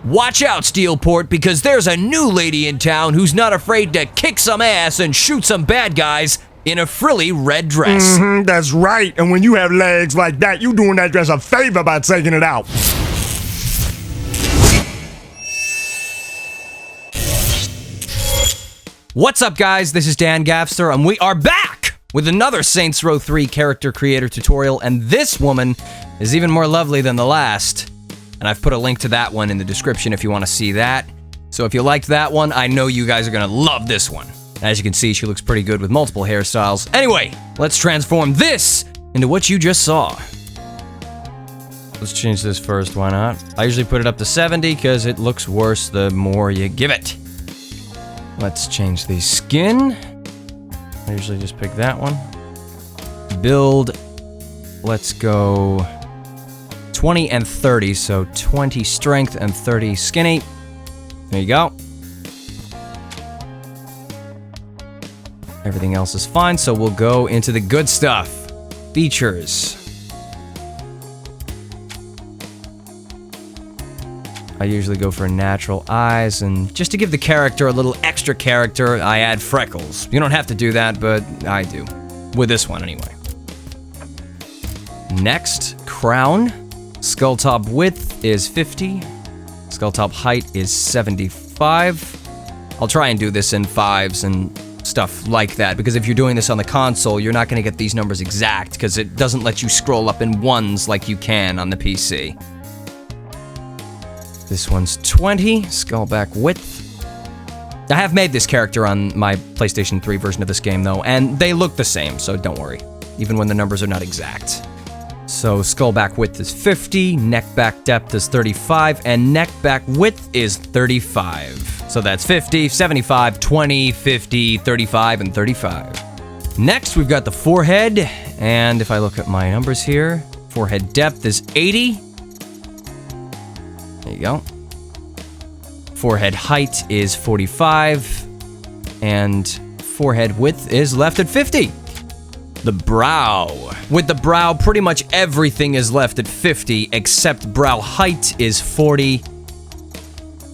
Watch out, Steelport, because there's a new lady in town who's not afraid to kick some ass and shoot some bad guys in a frilly red dress. That's right. And when you have legs like that, you doing that dress a favor by taking it out. What's up, guys? This is Dan Gaffster, and we are back with another Saints Row 3 character creator tutorial, and this woman is even more lovely than the last. And I've put a link to that one in the description if you want to see that. So if you liked that one, I know you guys are going to love this one. As you can see, she looks pretty good with multiple hairstyles. Anyway, let's transform this into what you just saw. Let's change this first, why not? I usually put it up to 70 because it looks worse the more you give it. Let's change the skin. I usually just pick that one. Build. Let's go 20 and 30, so 20 strength and 30 skinny. There you go. Everything else is fine, so we'll go into the good stuff. Features. I usually go for natural eyes, and just to give the character a little extra character, I add freckles. You don't have to do that, but I do. With this one, anyway. Next, crown. Skull top width is 50. Skull top height is 75. I'll try and do this in 5s and stuff like that, because if you're doing this on the console, you're not going to get these numbers exact, because it doesn't let you scroll up in 1s like you can on the PC. This one's 20. Skull back width. I have made this character on my PlayStation 3 version of this game, though, and they look the same, so don't worry, even when the numbers are not exact. So skull back width is 50, neck back depth is 35, and neck back width is 35. So that's 50, 75, 20, 50, 35, and 35. Next, we've got the forehead, and if I look at my numbers here, forehead depth is 80. There you go. Forehead height is 45, and forehead width is left at 50. The brow. With the brow, pretty much everything is left at 50, except brow height is 40,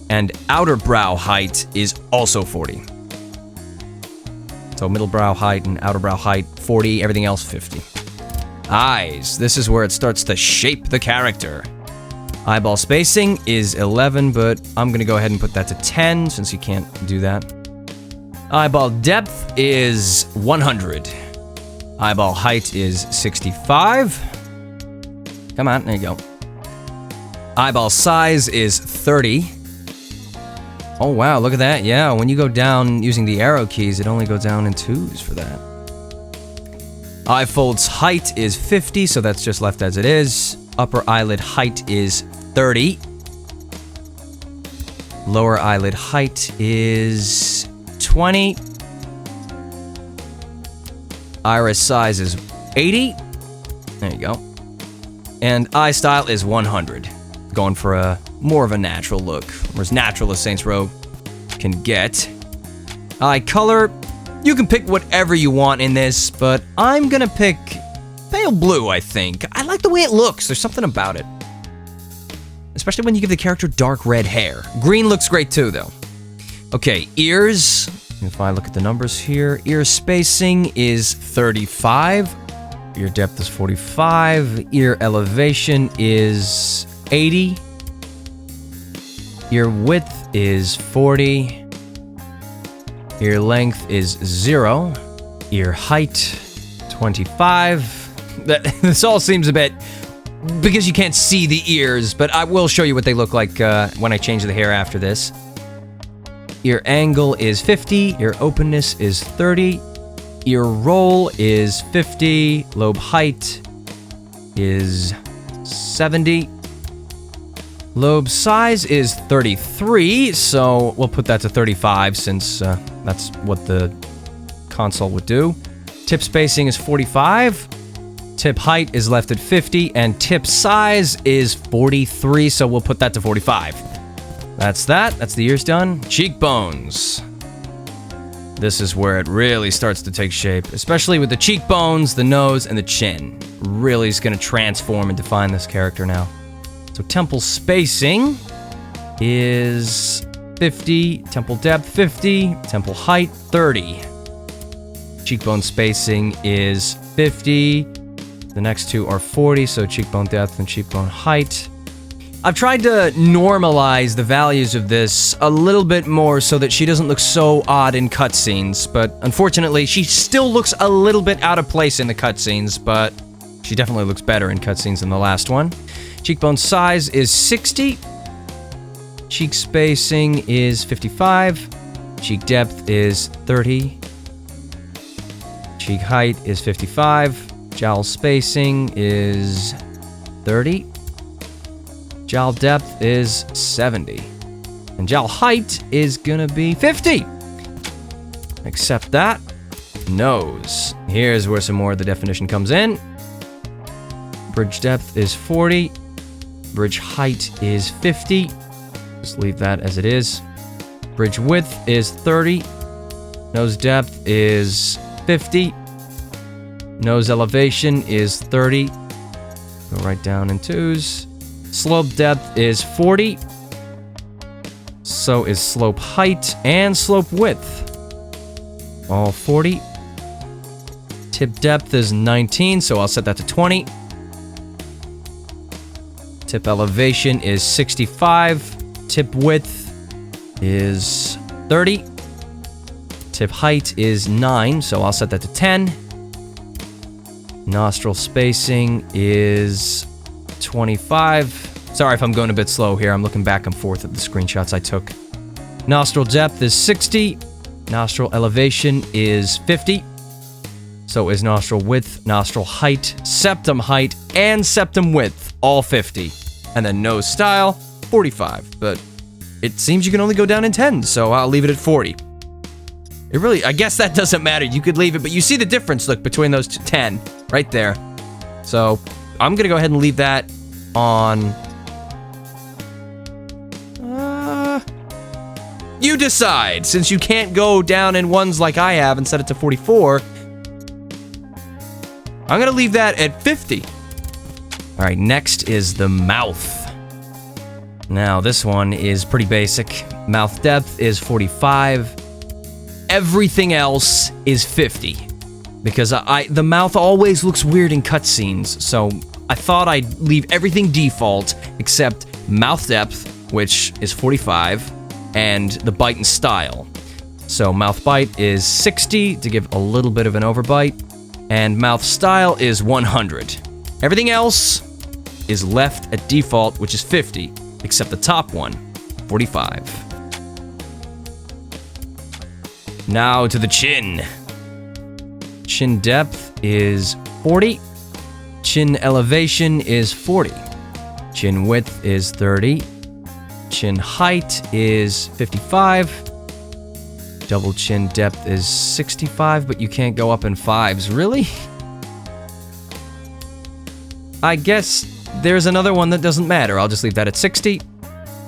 and outer brow height is also 40. So middle brow height and outer brow height, 40, everything else 50. Eyes. This is where it starts to shape the character. Eyeball spacing is 11, but I'm going to go ahead and put that to 10, since you can't do that. Eyeball depth is 100. Eyeball height is 65. Come on, there you go. Eyeball size is 30. Oh wow, look at that. Yeah, when you go down using the arrow keys, it only goes down in 2s for that. Eye folds height is 50, so that's just left as it is. Upper eyelid height is 30. Lower eyelid height is 20. Iris size is 80. There you go. And eye style is 100. Going for a more of a natural look, or as natural as Saints Row can get. Eye color, you can pick whatever you want in this, but I'm gonna pick pale blue, I think. I like the way it looks. There's something about it. Especially when you give the character dark red hair. Green looks great too, though. Okay, ears. If I look at the numbers here, ear spacing is 35, ear depth is 45, ear elevation is 80, ear width is 40, ear length is 0, ear height 25. This all seems a bit, because you can't see the ears, but I will show you what they look like when I change the hair after this. Ear angle is 50, ear openness is 30, ear roll is 50, lobe height is 70, lobe size is 33, so we'll put that to 35 since that's what the console would do. Tip spacing is 45, tip height is left at 50, and tip size is 43, so we'll put that to 45. That's that. That's the ears done. Cheekbones. This is where it really starts to take shape, especially with the cheekbones, the nose, and the chin. Really is going to transform and define this character now. So temple spacing is 50. Temple depth, 50. Temple height, 30. Cheekbone spacing is 50. The next two are 40, so cheekbone depth and cheekbone height. I've tried to normalize the values of this a little bit more so that she doesn't look so odd in cutscenes, but unfortunately, she still looks a little bit out of place in the cutscenes, but she definitely looks better in cutscenes than the last one. Cheekbone size is 60. Cheek spacing is 55. Cheek depth is 30. Cheek height is 55. Jowl spacing is 30. Jowl depth is 70. And jowl height is gonna be 50. Accept that. Nose. Here's where some more of the definition comes in. Bridge depth is 40. Bridge height is 50. Just leave that as it is. Bridge width is 30. Nose depth is 50. Nose elevation is 30. Go right down in twos. Slope depth is 40. So is slope height and slope width. All 40. Tip depth is 19, so I'll set that to 20. Tip elevation is 65. Tip width is 30. Tip height is 9, so I'll set that to 10. Nostril spacing is 25. Sorry if I'm going a bit slow here. I'm looking back and forth at the screenshots I took. Nostril depth is 60. Nostril elevation is 50. So is nostril width, nostril height, septum height, and septum width, all 50. And then nose style, 45. But it seems you can only go down in 10, so I'll leave it at 40. It really, I guess that doesn't matter. You could leave it, but you see the difference, look, between those 10 right there. So I'm gonna go ahead and leave that on... you decide, since you can't go down in ones like I have and set it to 44. I'm gonna leave that at 50. All right, next is the mouth. Now, this one is pretty basic. Mouth depth is 45. Everything else is 50. Because the mouth always looks weird in cutscenes, so I thought I'd leave everything default except mouth depth, which is 45, and the bite and style. So mouth bite is 60 to give a little bit of an overbite, and mouth style is 100. Everything else is left at default, which is 50, except the top one, 45. Now to the chin. Chin depth is 40. Chin elevation is 40. Chin width is 30. Chin height is 55. Double chin depth is 65, but you can't go up in 5s. Really? I guess there's another one that doesn't matter. I'll just leave that at 60.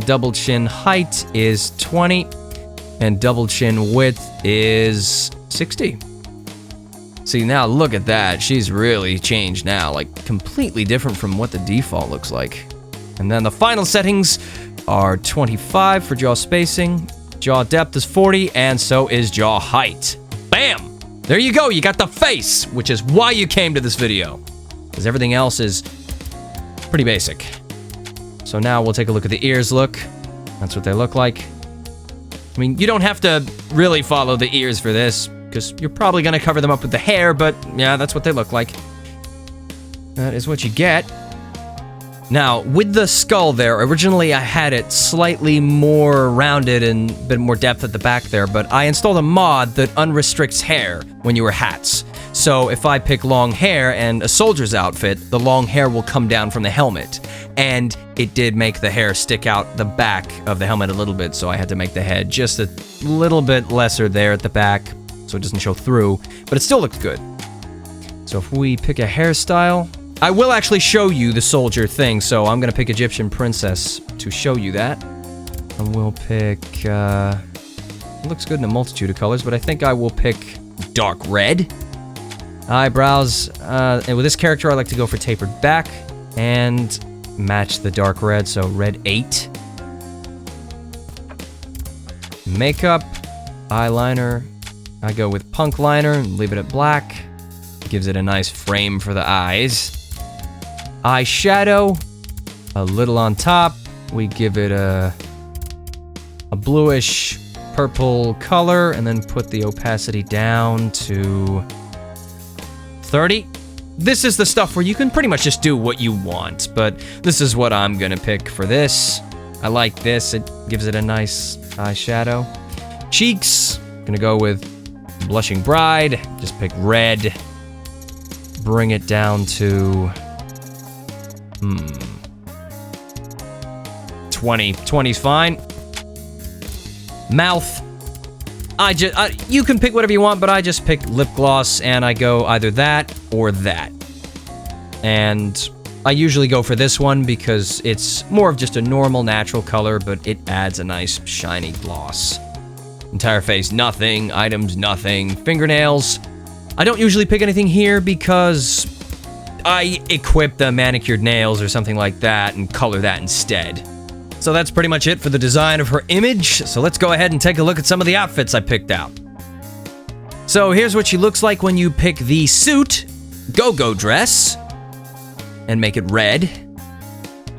Double chin height is 20. And double chin width is 60. See, now look at that. She's really changed now. Like, completely different from what the default looks like. And then the final settings are 25 for jaw spacing. Jaw depth is 40, and so is jaw height. Bam! There you go, you got the face, which is why you came to this video. Because everything else is pretty basic. So now we'll take a look at the ears look. That's what they look like. I mean, you don't have to really follow the ears for this, because you're probably going to cover them up with the hair, but yeah, that's what they look like. That is what you get. Now, with the skull there, originally I had it slightly more rounded and a bit more depth at the back there, but I installed a mod that unrestricts hair when you wear hats. So if I pick long hair and a soldier's outfit, the long hair will come down from the helmet. And it did make the hair stick out the back of the helmet a little bit, so I had to make the head just a little bit lesser there at the back, so it doesn't show through, but it still looks good. So if we pick a hairstyle, I will actually show you the soldier thing, so I'm gonna pick Egyptian princess to show you that. And we'll pick, it looks good in a multitude of colors, but I think I will pick dark red. Eyebrows, and with this character I like to go for tapered back, and match the dark red, so red 8. Makeup, eyeliner. I go with punk liner and leave it at black. Gives it a nice frame for the eyes. Eyeshadow, a little on top. We give it a bluish purple color and then put the opacity down to 30. This is the stuff where you can pretty much just do what you want, but this is what I'm gonna pick for this. I like this, it gives it a nice eyeshadow. Cheeks, gonna go with Blushing Bride, just pick red. Bring it down to 20. 20's fine. Mouth. You can pick whatever you want, but I just pick lip gloss, and I go either that or that. And I usually go for this one because it's more of just a normal, natural color, but it adds a nice, shiny gloss. Entire face, nothing. Items, nothing. Fingernails. I don't usually pick anything here because I equip the manicured nails or something like that and color that instead. So that's pretty much it for the design of her image. So let's go ahead and take a look at some of the outfits I picked out. So here's what she looks like when you pick the suit, go-go dress, and make it red.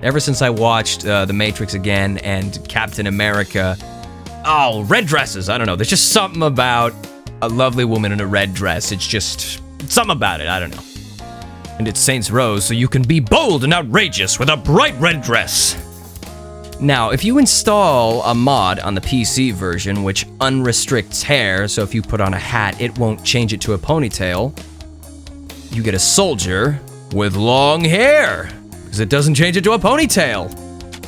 Ever since I watched The Matrix again and Captain America, oh, red dresses, I don't know. There's just something about a lovely woman in a red dress. It's just something about it, I don't know. And it's Saints Row, so you can be bold and outrageous with a bright red dress. Now, if you install a mod on the PC version which unrestricts hair, so if you put on a hat, it won't change it to a ponytail, you get a soldier with long hair, because it doesn't change it to a ponytail.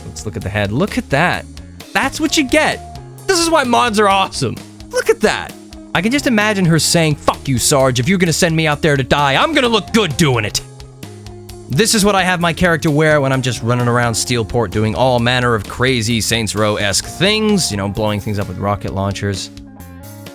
Let's look at the head. Look at that. That's what you get. This is why mods are awesome. Look at that. I can just imagine her saying, "Fuck you, Sarge. If you're gonna send me out there to die, I'm gonna look good doing it." This is what I have my character wear when I'm just running around Steelport doing all manner of crazy Saints Row-esque things, you know, blowing things up with rocket launchers.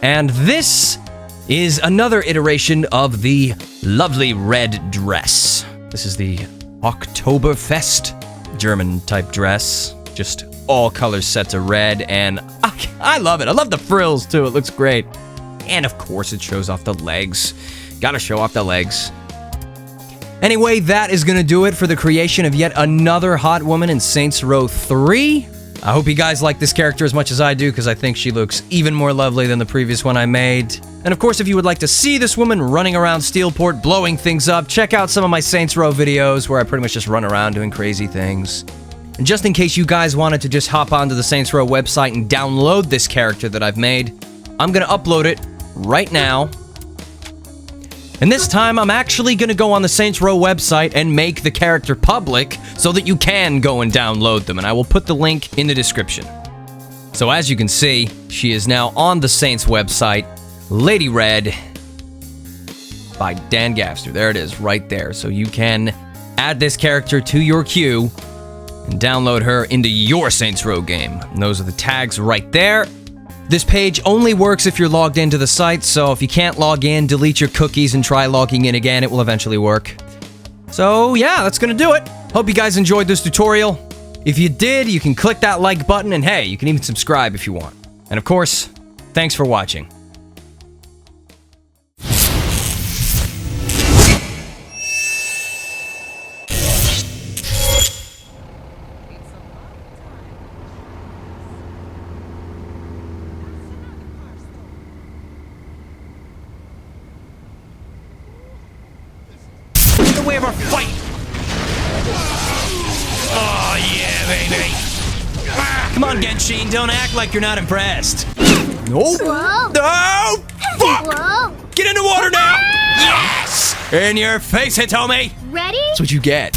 And this is another iteration of the lovely red dress. This is the Oktoberfest German-type dress. Just all colors set to red, and I love it. I love the frills, too. It looks great. And, of course, it shows off the legs. Gotta show off the legs. Anyway, that is gonna do it for the creation of yet another hot woman in Saints Row 3. I hope you guys like this character as much as I do, because I think she looks even more lovely than the previous one I made. And of course, if you would like to see this woman running around Steelport blowing things up, check out some of my Saints Row videos where I pretty much just run around doing crazy things. And just in case you guys wanted to just hop onto the Saints Row website and download this character that I've made, I'm gonna upload it right now. And this time, I'm actually gonna go on the Saints Row website and make the character public so that you can go and download them, and I will put the link in the description. So as you can see, she is now on the Saints website, Lady Red by Dan Gafster. There it is, right there. So you can add this character to your queue and download her into your Saints Row game. And those are the tags right there. This page only works if you're logged into the site, so if you can't log in, delete your cookies and try logging in again. It will eventually work. So yeah, that's gonna do it. Hope you guys enjoyed this tutorial. If you did, you can click that like button, and hey, you can even subscribe if you want. And of course, thanks for watching. The way of our fight. Oh yeah, baby. Come on, Genshin, don't act like you're not impressed. No. No. Fuck. Whoa. Get in the water now. Yes. In your face, Hitomi. Ready? That's what you get.